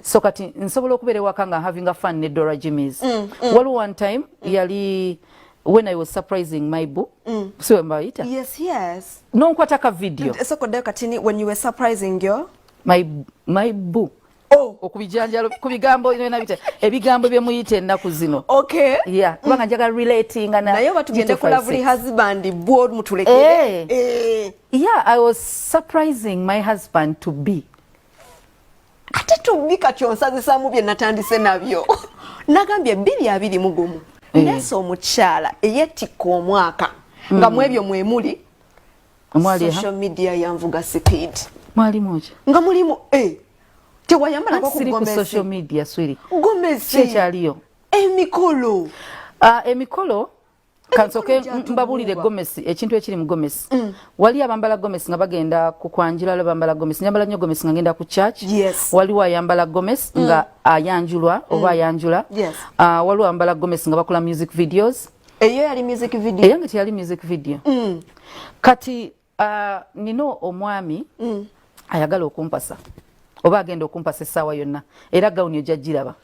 So kati nsobola okubeera waka nga having a fun ne Dora Jimmy's. Waliwo one time yali when I was surprising my boo. So mbayita. Yes. Nonkwataka video. So kodde kati when you were surprising your my boo. Oh, okubijanjalo kubigambo ina bita ebigambo bye muyite ennaku zino. Okay. Yeah, kubanga njaga relating na nayo batugende ku lovely husband bwo mutulekere. Yeah, I was surprising my husband to be. Ate tubika kyonsazisa mu bye natandise nabyo. Nagambye 220 Nese omukyala eyetika omwaka nga mwebyo mwemuli social media yanvuga speed. Mwali moja. Nga mulimu tewayambala ko ku social media swiri. Gomesi. Kyaliyo. Emikolo. Emikolo kansoke mbabulire gomesi ekintu ekiri mu gomesi. Wali abambala gomesi nga bagenda ku kwanjula lo bambala gomesi nyambala nnyo gomesi nga ngenda ku church. Yes. Wali wayambala gomesi nga ayanjulwa oba ayanjula. Yes. Wali wambala gomesi nga bakola music videos. Eyo yali music video. Eyo ngati yali music video. Kati nino omwami ayagala okumpasa. Oba agenda okumpasa essaawa yonna era gawuni ojagiraba.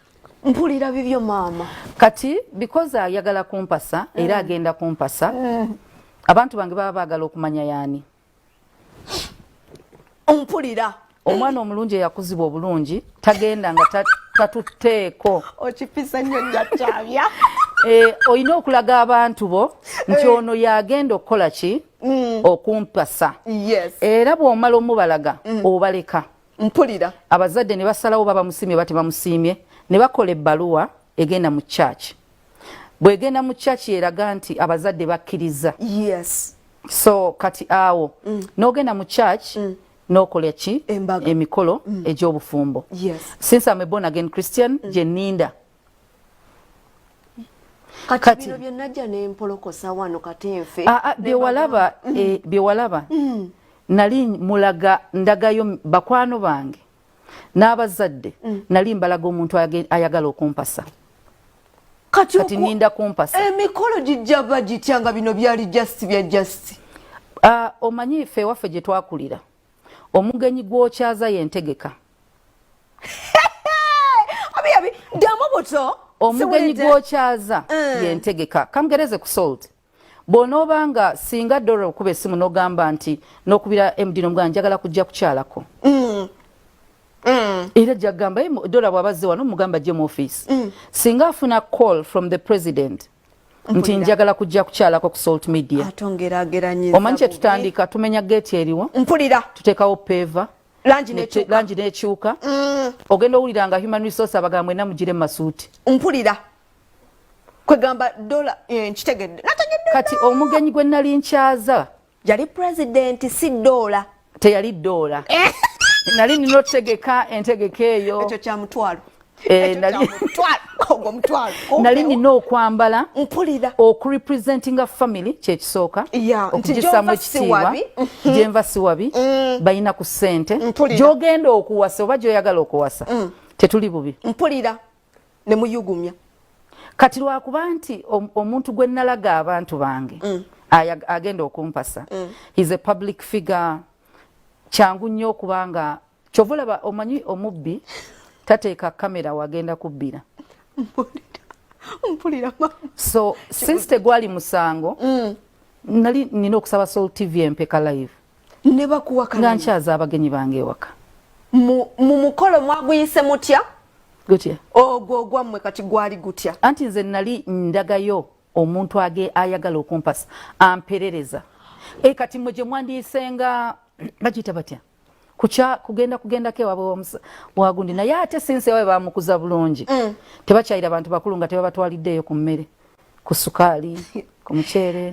Mpulira bibyo mama. Kati because ayagala kumpasa era agenda kumpasa abantu bange baba bagala okumanya yani. Mpulira omwana omulungi yakuzibwa obulungi tagenda nga tatuteeko okipisa nnyo njachabya. Oyina okulaga abantu bo nti ono yagenda okukola ki okumpasa. Yes. Era bw'omala omubalaga obaleka. Mpulira abazadde ne basalawo baba musimye bate bamusimye ne bakola ebbaluwa egenda mu church. Bwegenda mu church eraga nti abazadde bakkiriza. Yes. So kati awo n'ogenda mu church n'okola ki emikolo egy'obufumbo. Yes. Since I'm a born again Christian jeninda. Kati bino byonnajja n'empolokosa wano katenfe. Byewalaba nali mulaga ndagayo bakwano bange n'abazadde nali mbalaga omuntu ayagala okumpasa. Kati ninda kumpasa. Emikolo gijjaba gityanga bino byali just bya just. Omanyi ffe waffe gye twakulira omugenyi gw'okyaza yentegeka. Abi damu buto omugenyi gw'okyaza yentegeka kamgereze ku salt. Bonobanga singa Dora okube simu nogamba nti nokubira MD nomuganda njagala kujja kukyalako. Era jagamba Dora bwabazze wano mugamba je mu office. Singa afuna call from the president nti njagala kujja kukyalako ku salt media. Atongerageranyiza. Omanje tutandika tumenya gate eriwo. Mpulira. Tutekawo peva. Lanji nekyuka. Ogenda owuliranga human resource abagambwe namugire masuuti. Mpulira. Kwegamba Dora nkitegedde. Kati omugenyi gwe nali nkyaza yali president si Dora. Teyali Dora. Nali nino tegeka entegeka eyo. Ekyo kya mutwalo. Nali nina okwambala mpulira okurepresentinga family kyekisooka okugisamu ekitiibwa gyenva siwabi balina ku ssente gyogenda okuwasa oba gyoyagala okuwasa tetuli bubi mpulira ne muyugumya kati lwakuba nti omuntu gwe nalaga abantu bange agenda okumpasa is a public figure kyangu nnyo okubanga kyovulaba omanyi omubbi tateeka kamera wagenda kubbira. Mpulira. So since tegwali musango nali nina okusaba Soul TV empeka live. Ne bakuwaka nga nkyaza abagenyi bange ewaka. Mu mukolo mwaguyise mutya? Gutya. Ogwo gwammwe kati gwali gutya. Anti nze nali ndagayo omuntu ayagala okumpasa amperereza. Kati mwe gye mwandisenga bagita batya. Kugenda ke wagundi naye ate since yawe bamukuza bulungi tebakyayira abantu bakulu nga tebabatwaliddeyo ku mmere ku sukaali ku muceere